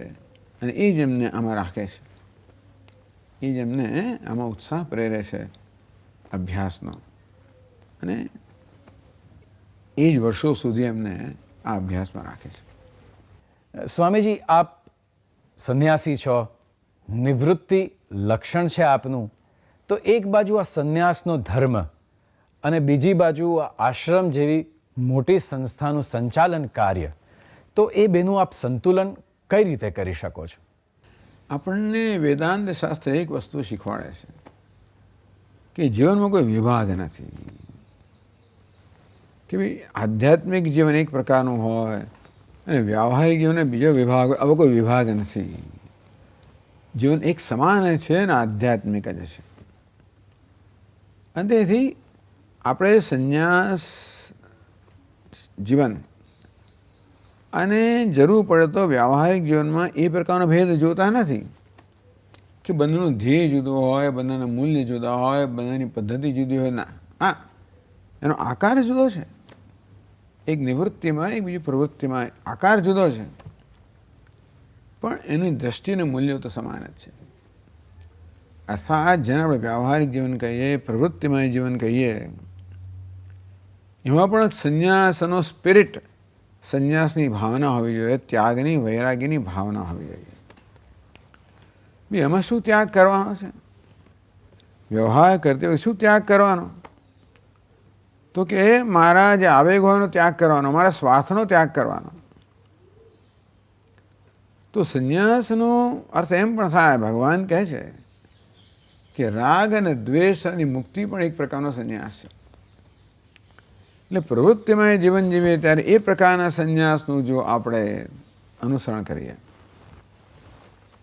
અને એ જ એમને આમાં રાખે છે, એ જ એમને આમાં ઉત્સાહ પ્રેરે છે અભ્યાસનો, અને એ જ વર્ષો સુધી એમને આ અભ્યાસમાં રાખે છે. સ્વામીજી, આપ સંન્યાસી છો, નિવૃત્તિ લક્ષણ છે આપનું, તો એક બાજુ આ સંન્યાસનો ધર્મ અને બીજી બાજુ આ આશ્રમ જેવી મોટી સંસ્થાનું સંચાલન કાર્ય, તો એ બેનું આપ સંતુલન કઈ રીતે કરી શકો છો? આપણને વેદાંત શાસ્ત્ર એક વસ્તુ શીખવાડે છે કે જીવનમાં કોઈ વિભાગ નથી, કે ભાઈ આધ્યાત્મિક જીવન એક પ્રકારનું હોય અને વ્યવહારિક જીવનને બીજો વિભાગ હોય. આવો કોઈ વિભાગ નથી. જીવન એક સમાન છે ને આધ્યાત્મિક જ છે. અને તેથી આપણે સંન્યાસ જીવન અને જરૂર પડે તો વ્યવહારિક જીવનમાં એ પ્રકારનો ભેદ જોતા નથી કે બંનેનું ધ્યેય જુદો હોય, બંનેના મૂલ્ય જુદા હોય, બંનેની પદ્ધતિ જુદી હોય. ના, હા, એનો આકાર જુદો છે. એક નિવૃત્તિમાં, એક બીજી પ્રવૃત્તિમાં આકાર જુદો છે, પણ એની દ્રષ્ટિ અને મૂલ્યો તો સમાન જ છે. અર્થાત જેને આપણે વ્યવહારિક જીવન કહીએ, પ્રવૃત્તિમય જીવન કહીએ, એમાં પણ સંન્યાસનો સ્પિરિટ, સંન્યાસની ભાવના હોવી જોઈએ, ત્યાગની, વૈરાગ્યની ભાવના હોવી જોઈએ. બી એમાં શું ત્યાગ કરવાનો છે? વ્યવહાર કરતી વખતે શું ત્યાગ કરવાનો? તો કે મારા જે આવેગ હોયનો ત્યાગ કરવાનો, મારા સ્વાર્થનો ત્યાગ કરવાનો. તો સંન્યાસનો અર્થ એમ પણ થાય, ભગવાન કહે છે કે રાગ અને દ્વેષની મુક્તિ પણ એક પ્રકારનો સંન્યાસ છે. એટલે પ્રવૃત્તિમય જીવન જીવીએ ત્યારે એ પ્રકારના સંન્યાસનું જો આપણે અનુસરણ કરીએ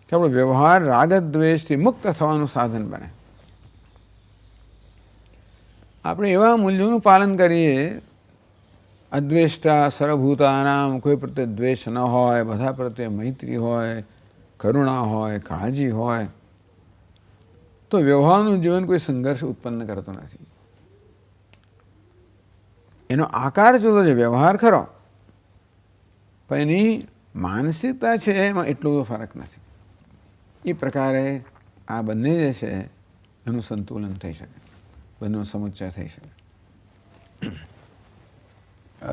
કે આપણો વ્યવહાર રાગ દ્વેષથી મુક્ત થવાનું સાધન બને. આપણે એવા મૂલ્યોનું પાલન કરીએ, અદ્વેષ્ટા સર્વભૂતાનામ, કોઈ પ્રત્યે દ્વેષ ન હોય, બધા પ્રત્યે મૈત્રી હોય, કરુણા હોય, કાળજી હોય, તો વ્યવહારનું જીવન કોઈ સંઘર્ષ ઉત્પન્ન કરતો નથી. એનો આકાર જુદો છે, વ્યવહાર ખરો, પણ એની માનસિકતા છે એમાં એટલો બધો ફરક નથી. એ પ્રકારે આ બંને જે છે એનું સંતુલન થઈ શકે, બંનેનો સમુચ્ચય થઈ શકે.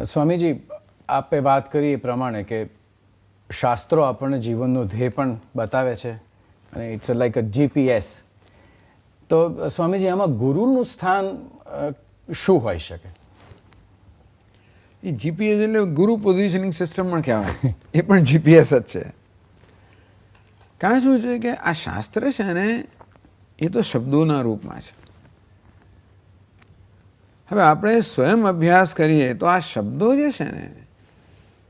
સ્વામીજી, આપે વાત કરી એ પ્રમાણે કે શાસ્ત્રો આપણને જીવનનો ધ્યેય પણ બતાવે છે અને ઇટ્સ લાઈક અ GPS. તો સ્વામીજી, આમાં ગુરુનું સ્થાન શું હોઈ શકે? એ જીપીએસ એટલે ગુરુ પોઝિશનિંગ સિસ્ટમ પણ કહેવાય, એ પણ જીપીએસ જ છે. કારણ શું છે કે આ શાસ્ત્ર છે ને એ તો શબ્દોના રૂપમાં છે. હવે આપણે સ્વયં અભ્યાસ કરીએ તો આ શબ્દો જે છે ને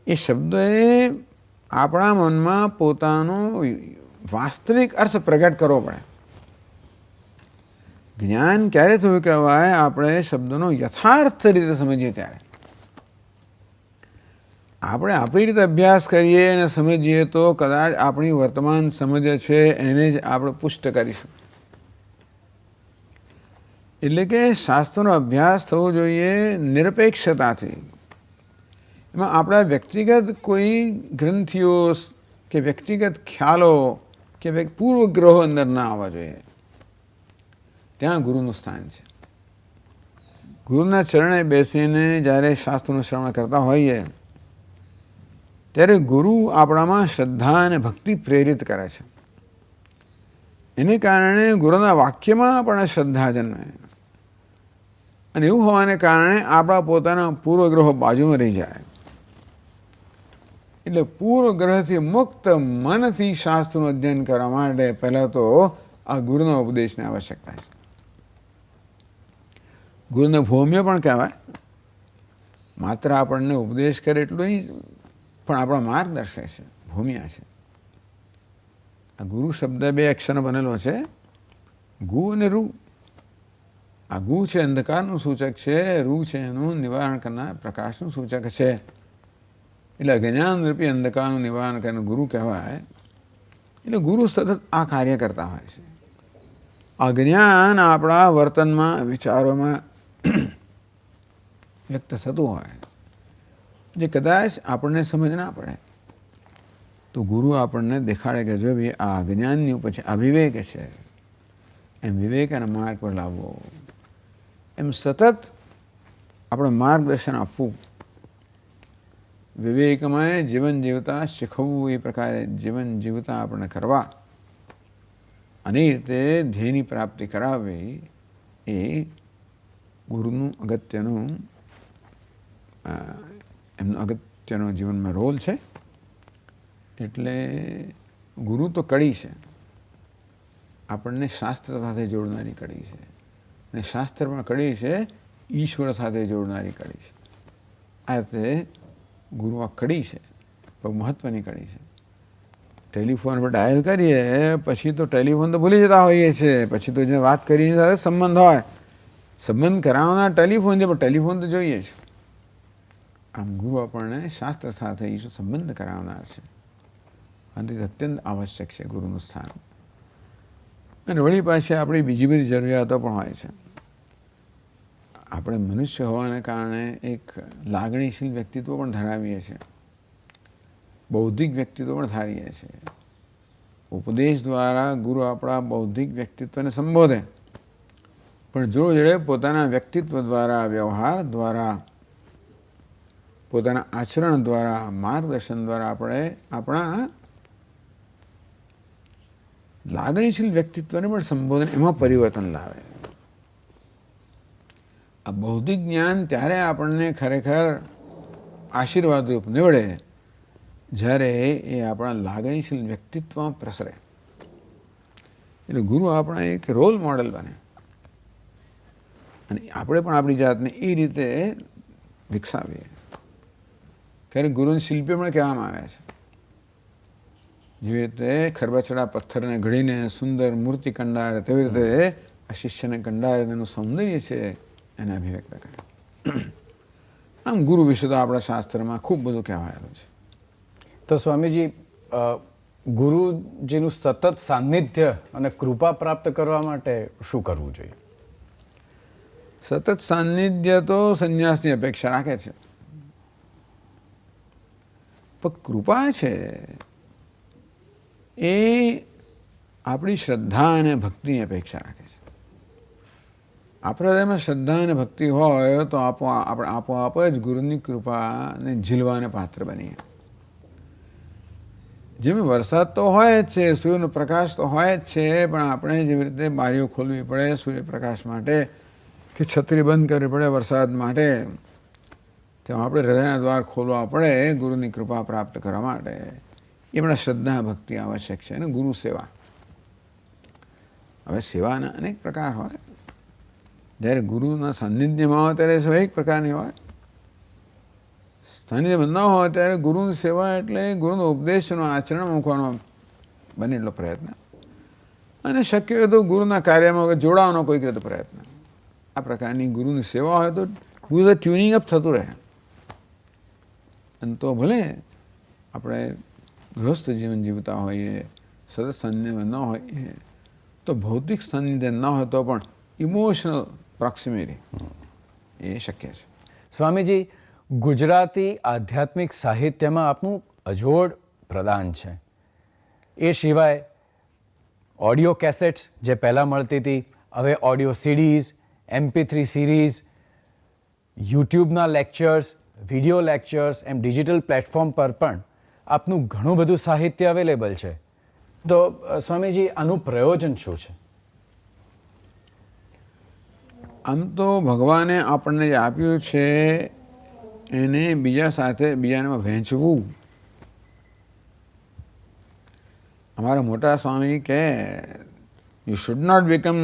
એ શબ્દોએ આપણા મનમાં પોતાનો વાસ્તવિક અર્થ પ્રગટ કરવો પડે. જ્ઞાન ક્યારે થયું કહેવાય? આપણે શબ્દોનો યથાર્થ રીતે સમજીએ ત્યારે. આપણે આપણી રીતે અભ્યાસ કરીએ અને સમજીએ તો કદાચ આપણી વર્તમાન સમજ છે એને જ આપણે પુષ્ટ કરીશું. એટલે કે શાસ્ત્રનો અભ્યાસ થવો જોઈએ નિરપેક્ષતાથી. એમાં આપણા વ્યક્તિગત કોઈ ગ્રંથિઓ કે વ્યક્તિગત ખ્યાલો કે પૂર્વગ્રહો અંદર ના આવવા જોઈએ. ત્યાં ગુરુનું સ્થાન છે. ગુરુના ચરણે બેસીને જ્યારે શાસ્ત્રનું શ્રવણ કરતા હોઈએ ત્યારે ગુરુ આપણામાં શ્રદ્ધા અને ભક્તિ પ્રેરિત કરે છે. એને કારણે ગુરુના વાક્યમાં પણ શ્રદ્ધા જન્મે અને એવું હોવાને કારણે આપણા પોતાના પૂર્વગ્રહો બાજુમાં રહી જાય. એટલે પૂર્વગ્રહથી મુક્ત મનથી શાસ્ત્રનું અધ્યયન કરવા માટે પહેલાં તો આ ગુરુના ઉપદેશની આવશ્યકતા છે. ગુરુને ભૌમ્ય પણ કહેવાય. માત્ર આપણને ઉપદેશ કરે એટલું નહીં, પણ આપણા માર્ગદર્શક છે, ભૂમિયા છે. આ ગુરુ શબ્દ બે અક્ષરનો બનેલો છે, ગુ અને રૂ. આ ગુ છે અંધકારનું સૂચક છે, રૂ છે એનું નિવારણ કરનાર પ્રકાશનું સૂચક છે. એટલે અજ્ઞાનરૂપી અંધકારનું નિવારણ કરીને ગુરુ કહેવાય. એટલે ગુરુ સતત આ કાર્ય કરતા હોય છે. અજ્ઞાન આપણા વર્તનમાં, વિચારોમાં વ્યક્ત થતું હોય જે કદાચ આપણને સમજ ના પડે, તો ગુરુ આપણને દેખાડે કે જો ભાઈ આ અજ્ઞાનની ઉપર છે, અવિવેક છે, એમ વિવેકના માર્ગ પર લાવવો, એમ સતત આપણે માર્ગદર્શન આપવું. વિવેકમય જીવન જીવતા શીખવવું, એ પ્રકારે જીવન જીવતા આપણને કરવા અને એ રીતે ધ્યેયની પ્રાપ્તિ કરાવવી એ ગુરુનું અગત્યનું એમનો અગત્યનો જીવનમાં રોલ છે. એટલે ગુરુ તો કડી છે, આપણને શાસ્ત્ર સાથે જોડનારી કડી છે. અને શાસ્ત્ર પણ કડી છે ઈશ્વર સાથે જોડનારી કડી છે. આ રીતે ગુરુ આ કડી છે, બહુ મહત્વની કડી છે. ટેલિફોન પર ડાયલ કરીએ પછી તો ટેલિફોન તો ભૂલી જતા હોઈએ છીએ, પછી તો જે વાત કરીને સાથે સંબંધ હોય, સંબંધ કરાવનાર ટેલિફોન છે પણ ટેલિફોન તો જોઈએ છે. આમ ગુરુ આપણને શાસ્ત્ર સાથે ઈશ્વર સંબંધ કરાવનાર છે અને તે અત્યંત આવશ્યક છે ગુરુનું સ્થાન. અને વળી પાસે આપણી બીજી બધી જરૂરિયાતો પણ હોય છે. આપણે મનુષ્ય હોવાને કારણે એક લાગણીશીલ વ્યક્તિત્વ પણ ધરાવીએ છીએ, બૌદ્ધિક વ્યક્તિત્વ પણ ધારીએ છીએ. ઉપદેશ દ્વારા ગુરુ આપણા બૌદ્ધિક વ્યક્તિત્વને સંબોધે, પણ જોડે પોતાના વ્યક્તિત્વ દ્વારા, વ્યવહાર દ્વારા, પોતાના આચરણ દ્વારા, માર્ગદર્શન દ્વારા આપણે આપણા લાગણીશીલ વ્યક્તિત્વને પણ સંબોધન, એમાં પરિવર્તન લાવે. આ બૌદ્ધિક જ્ઞાન ત્યારે આપણને ખરેખર આશીર્વાદરૂપ નીવડે જ્યારે એ આપણા લાગણીશીલ વ્યક્તિત્વમાં પ્રસરે. એટલે ગુરુ આપણા એક રોલ મોડેલ બને અને આપણે પણ આપણી જાતને એ રીતે વિકસાવીએ. ક્યારેક ગુરુને શિલ્પી પણ કહેવામાં આવે છે. જેવી રીતે ખરબચડા પથ્થરને ઘડીને સુંદર મૂર્તિ કંડારે, તેવી રીતે આ શિષ્યને કંડારે તેનું સૌંદર્ય છે એને અભિવ્યક્ત કરે. આમ ગુરુ વિશે તો આપણા શાસ્ત્રમાં ખૂબ બધું કહેવાયેલું છે. તો સ્વામીજી, ગુરુજીનું સતત સાનિધ્ય અને કૃપા પ્રાપ્ત કરવા માટે શું કરવું જોઈએ? સતત સાનિધ્ય તો સંન્યાસની અપેક્ષા રાખે છે, પણ કૃપા છે એ આપણી શ્રદ્ધા અને ભક્તિની અપેક્ષા રાખે છે. આપણા હૃદયમાં શ્રદ્ધા અને ભક્તિ હોય તો આપણે આપોઆપ જ ગુરુની કૃપાને ઝીલવાને પાત્ર બનીએ. જેમ વરસાદ તો હોય જ છે, સૂર્યનો પ્રકાશ તો હોય જ છે, પણ આપણે જેવી રીતે બારીઓ ખોલવી પડે સૂર્યપ્રકાશ માટે કે છત્રી બંધ કરવી પડે વરસાદ માટે, તેમ આપણે હૃદયના દ્વાર ખોલવા પડે ગુરુની કૃપા પ્રાપ્ત કરવા માટે. એમના શ્રદ્ધા ભક્તિ આવશ્યક છે. અને ગુરુ સેવા, હવે સેવાના અનેક પ્રકાર હોય. જ્યારે ગુરુના સાનિધ્યમાં હોય ત્યારે સેવા એક પ્રકારની હોય, સાનિધ્યમાં ન હોય ત્યારે ગુરુની સેવા એટલે ગુરુનો ઉપદેશનો આચરણ મૂકવાનો બને એટલો પ્રયત્ન, અને શક્ય હોય તો ગુરુના કાર્યમાં જોડાવાનો કોઈક રીતે પ્રયત્ન. આ પ્રકારની ગુરુની સેવા હોય તો ગુરુ ટ્યુનિંગ અપ થતું રહે. અને તો ભલે આપણે ગૃહસ્થ જીવન જીવતા હોઈએ, સતત સાનિધ્ય ન હોઈએ, તો ભૌતિક સાનિધ્ય ન હોય તો પણ ઇમોશનલ પ્રોક્સિમિટી એ શક્ય છે. સ્વામીજી, ગુજરાતી આધ્યાત્મિક સાહિત્યમાં આપનું અજોડ પ્રદાન છે. એ સિવાય ઓડિયો કેસેટ્સ જે પહેલાં મળતી હતી, હવે ઓડિયો સીડીઝ, MP3 સિરીઝ, યુટ્યુબના લેક્ચર્સ, વિડીયો લેક્ચર્સ, એમ ડિજિટલ પ્લેટફોર્મ પર પણ આપનું ઘણું બધું સાહિત્ય અવેલેબલ છે. તો સ્વામીજી, આનું પ્રયોજન શું છે? આમ તો ભગવાને આપણને જે આપ્યું છે એને બીજા સાથે બીજાને વહેંચવું. અમારા મોટા સ્વામી કે you should not become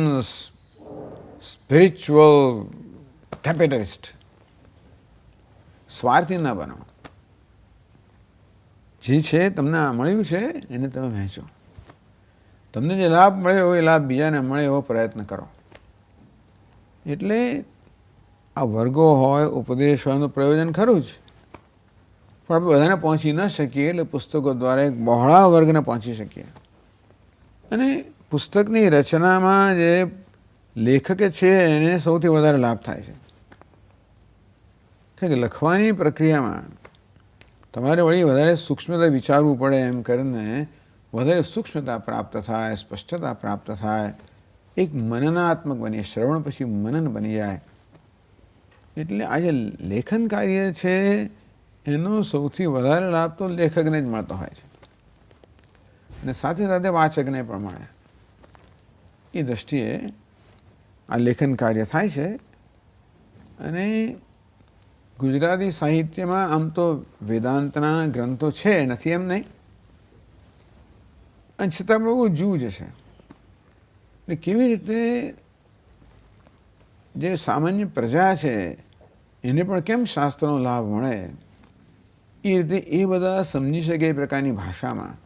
spiritual capitalist. સ્વાર્થી ના બનો. જે છે તમને મળ્યું છે એને તમે વહેંચો. તમને જે લાભ મળ્યો એ લાભ બીજાને મળે એવો પ્રયત્ન કરો. એટલે આ વર્ગો હોય, ઉપદેશ હોય એનું પ્રયોજન ખરું જ, પણ આપણે બધાને પહોંચી ન શકીએ એટલે પુસ્તકો દ્વારા એક બહોળા વર્ગને પહોંચી શકીએ. અને પુસ્તકની રચનામાં જે લેખક છે એને સૌથી વધારે લાભ થાય છે. કારણ કે લખવાની પ્રક્રિયામાં તમારે વળી વધારે સૂક્ષ્મતા વિચારવું પડે, એમ કરીને વધારે સૂક્ષ્મતા પ્રાપ્ત થાય, સ્પષ્ટતા પ્રાપ્ત થાય, એક મનનાત્મક બની, શ્રવણ પછી મનન બની જાય. એટલે આ જે લેખન કાર્ય છે એનો સૌથી વધારે લાભ તો લેખકને જ મળતો હોય છે, અને સાથે સાથે વાચકને પણ મળે. એ દ્રષ્ટિએ આ લેખન કાર્ય થાય છે. અને ગુજરાતી સાહિત્યમાં આમ તો વેદાંતના ગ્રંથો છે, નથી એમ નહીં, અને છતાં બહુ જૂજ છે. એટલે કેવી રીતે જે સામાન્ય પ્રજા છે એને પણ કેમ શાસ્ત્રનો લાભ મળે એ રીતે એ બધા સમજી શકે એ પ્રકારની ભાષામાં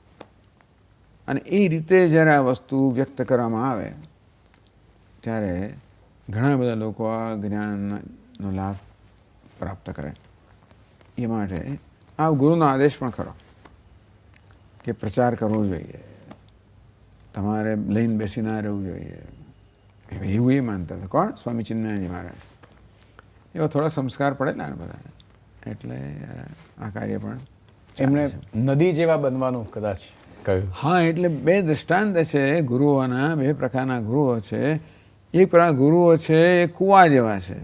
અને એ રીતે જ્યારે આ વસ્તુ વ્યક્ત કરવામાં આવે ત્યારે ઘણા બધા લોકો આ જ્ઞાનનો લાભ પ્રાપ્ત કરે. એ માટે આ ગુરુનો આદેશ પણ ખરો કે પ્રચાર કરવો જોઈએ, તમારે લઈને બેસી ના રહેવું જોઈએ, એવું એ માનતા હતા. કોણ? સ્વામી ચિન્મયાનંદ મહારાજ. એવા થોડા સંસ્કાર પડેલા ને બધા, એટલે આ કાર્ય પણ એમણે નદી જેવા બનવાનું કદાચ કહ્યું. હા, એટલે બે દૃષ્ટાંત છે ગુરુઓના, બે પ્રકારના ગુરુઓ છે. એક પ્રકાર ગુરુઓ છે એ કૂવા જેવા છે.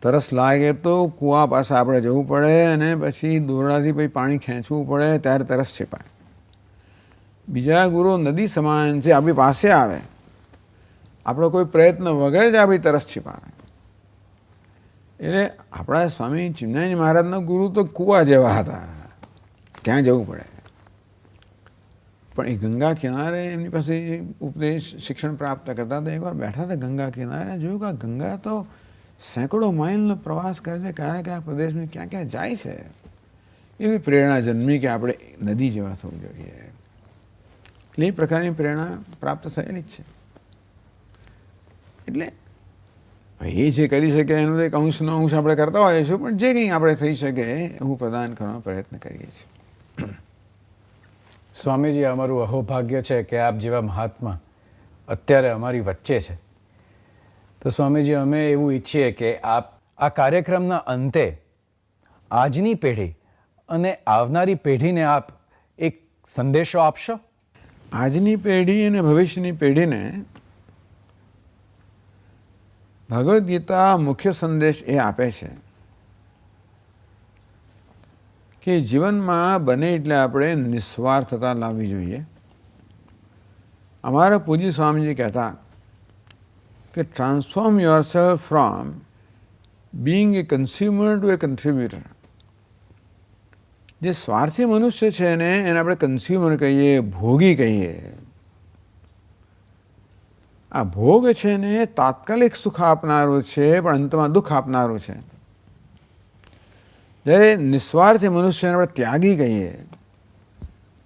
તરસ લાગે તો કૂવા પાસે આપણે જવું પડે અને પછી દોરડાથી પછી પાણી ખેંચવું પડે ત્યારે તરસ છીપાય. બીજા ગુરુ નદી સમાન છે, આપણી પાસે આવે, આપણો કોઈ પ્રયત્ન વગર જ આપણી તરસ છીપાવે. એટલે આપણા સ્વામી ચિન્મયાનંદ મહારાજના ગુરુ તો કૂવા જેવા હતા, ક્યાં જવું પડે. પણ એ ગંગા કિનારે એમની પાસે ઉપદેશ શિક્ષણ પ્રાપ્ત કરતા હતા. એકવાર બેઠા હતા ગંગા કિનારે, જોયું કે આ ગંગા તો સેંકડો માઇલનો પ્રવાસ કરે છે, કયા કયા પ્રદેશમાં ક્યાં ક્યાં જાય છે. એવી પ્રેરણા જન્મી કે આપણે નદી જેવા થવું જોઈએ. એટલે એ પ્રકારની પ્રેરણા પ્રાપ્ત થયેલી જ છે. એટલે એ જે કરી શકે એનું એક અંશનો અંશ આપણે કરતા હોઈએ છીએ, પણ જે કંઈ આપણે થઈ શકે એવું પ્રદાન કરવાનો પ્રયત્ન કરીએ છીએ. સ્વામીજી, અમારું અહોભાગ્ય છે કે આપ જેવા મહાત્મા અત્યારે અમારી વચ્ચે છે. તો સ્વામીજી, અમે એવું ઈચ્છીએ કે આપ આ કાર્યક્રમના અંતે આજની પેઢી અને આવનારી પેઢીને આપ એક સંદેશો આપશો. આજની પેઢી અને ભવિષ્યની પેઢીને ભગવદ્ ગીતા મુખ્ય સંદેશ એ આપે છે કે જીવનમાં બને એટલે આપણે નિસ્વાર્થતા લાવવી જોઈએ. અમારા પૂજ્ય સ્વામીજી કહેતા કે transform yourself from being a consumer to a contributor. જે સ્વાર્થી મનુષ્ય છે ને એને આપણે કન્ઝ્યુમર કહીએ, ભોગી કહીએ. આ ભોગ છે ને તાત્કાલિક સુખ આપનારું છે, પણ અંતમાં દુઃખ આપનારું છે. જ્યારે નિસ્વાર્થી મનુષ્યને આપણે ત્યાગી કહીએ.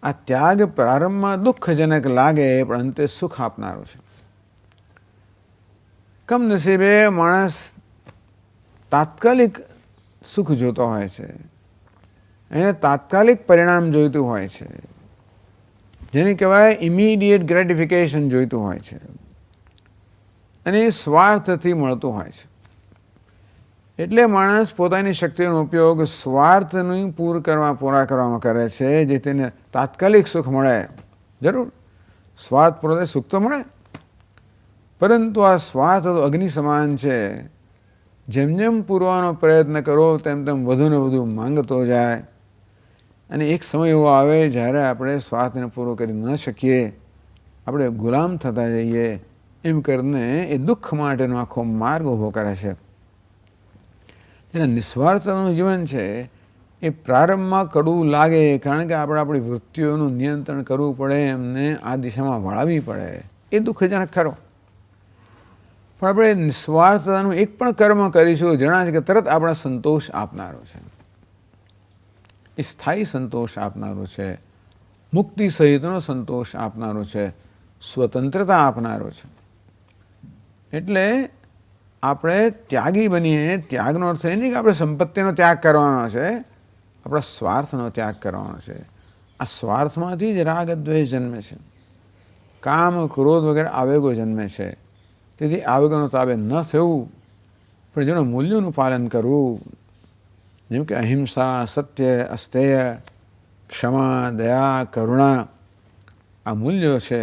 આ ત્યાગ પ્રારંભમાં દુઃખજનક લાગે, પણ અંતે સુખ આપનારું છે. કમનસીબે માણસ તાત્કાલિક સુખ જોતો હોય છે, એને તાત્કાલિક પરિણામ જોઈતું હોય છે, જેને કહેવાય ઇમિડિયેટ ગ્રેટિફિકેશન જોઈતું હોય છે, અને એ સ્વાર્થથી મળતું હોય છે. એટલે માણસ પોતાની શક્તિનો ઉપયોગ સ્વાર્થનું પૂરા કરવામાં કરે છે, જેથી તેને તાત્કાલિક સુખ મળે. જરૂર સ્વાર્થ પૂરો સુખ તો મળે, પરંતુ આ સ્વાર્થ તો અગ્નિ સમાન છે. જેમ જેમ પૂરવાનો પ્રયત્ન કરો તેમ તેમ વધુ ને વધુ માંગતો જાય, અને એક સમય એવો આવે જ્યારે આપણે સ્વાર્થને પૂરો કરી ન શકીએ, આપણે ગુલામ થતા જઈએ. એમ કરીને એ દુઃખ માટેનો આખો માર્ગ ઊભો કરે છે. એટલે નિસ્વાર્થનું જીવન છે એ પ્રારંભમાં કડવું લાગે, કારણ કે આપણે આપણી વૃત્તિઓનું નિયંત્રણ કરવું પડે, એમને આ દિશામાં વળાવવી પડે. એ દુઃખજનક ખરો. પણ આપણે નિસ્વાર્થતાનું એક પણ કર્મ કરીશું, જણાશે કે તરત આપણા સંતોષ આપનારો છે, એ સ્થાયી સંતોષ આપનારો છે, મુક્તિ સહિતનો સંતોષ આપનારો છે, સ્વતંત્રતા આપનારો છે. એટલે આપણે ત્યાગી બનીએ. ત્યાગનો અર્થ એ નહીં કે આપણે સંપત્તિનો ત્યાગ કરવાનો છે, આપણા સ્વાર્થનો ત્યાગ કરવાનો છે. આ સ્વાર્થમાંથી જ રાગ દ્વેષ જન્મે છે, કામ ક્રોધ વગેરે આવેગો જન્મે છે. તેથી આવેગોનો તાબે ન થવું, પણ જેનું મૂલ્યોનું પાલન કરવું, જેમ કે અહિંસા, સત્ય, અસ્તેય, ક્ષમા, દયા, કરુણા, આ મૂલ્યો છે.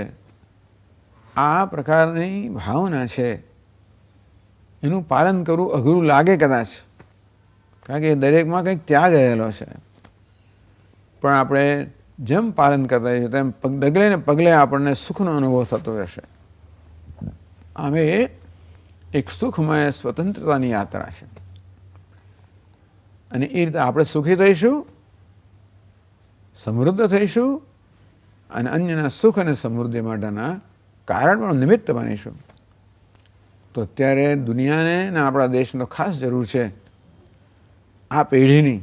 આ પ્રકારની ભાવના છે, એનું પાલન કરવું અઘરું લાગે કદાચ, કારણ કે દરેકમાં કંઈક ત્યાગ રહેલો છે. પણ આપણે જેમ પાલન કરતા રહીશું તેમ ડગલે ને પગલે આપણને સુખનો અનુભવ થતો રહેશે. હવે એક સુખમય સ્વતંત્રતાની યાત્રા છે, અને એ રીતે આપણે સુખી થઈશું, સમૃદ્ધ થઈશું, અને અન્યના સુખ અને સમૃદ્ધિ માટેના કારણ પણ નિમિત્ત બનીશું. તો તો અત્યારે દુનિયાને ને આપણા દેશનો ખાસ જરૂર છે આ પેઢીની,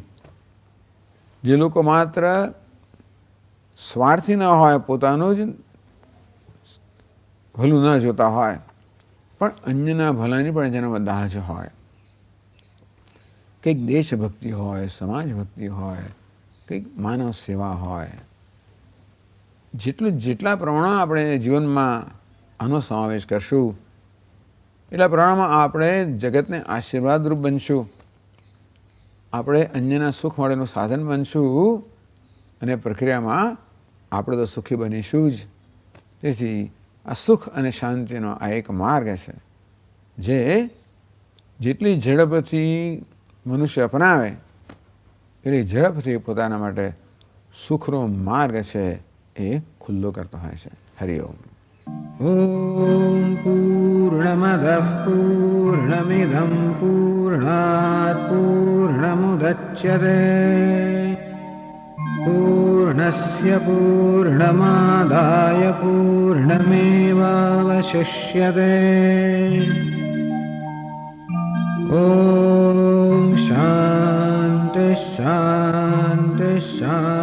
જે લોકો માત્ર સ્વાર્થી ન હોય, પોતાનું જ ભલું ન જોતા હોય, પણ અન્યના ભલાની પણ જેનામાં દાહ જ હોય. કંઈક દેશભક્તિ હોય, સમાજ ભક્તિ હોય, કંઈક માનવ સેવા હોય. જેટલા પ્રમાણમાં આપણે જીવનમાં આનો સમાવેશ કરશું એટલા પ્રમાણમાં આપણે જગતને આશીર્વાદરૂપ બનશું, આપણે અન્યના સુખ માટેનું સાધન બનશું અને પ્રક્રિયામાં આપણે તો સુખી બનીશું જ. તેથી આ સુખ અને શાંતિનો આ એક માર્ગ છે જે જેટલી ઝડપથી મનુષ્ય અપનાવે એટલી ઝડપથી પોતાના માટે સુખનો માર્ગ છે એ ખુલ્લો કરતો હોય છે. હરિ ઓમ. ॐ पूर्णमदः पूर्णमिदं पूर्णात् पूर्णमुदच्यते पूर्णस्य पूर्णमादाय पूर्णमेवावशिष्यते. ॐ शान्तिः शान्तिः शान्तिः.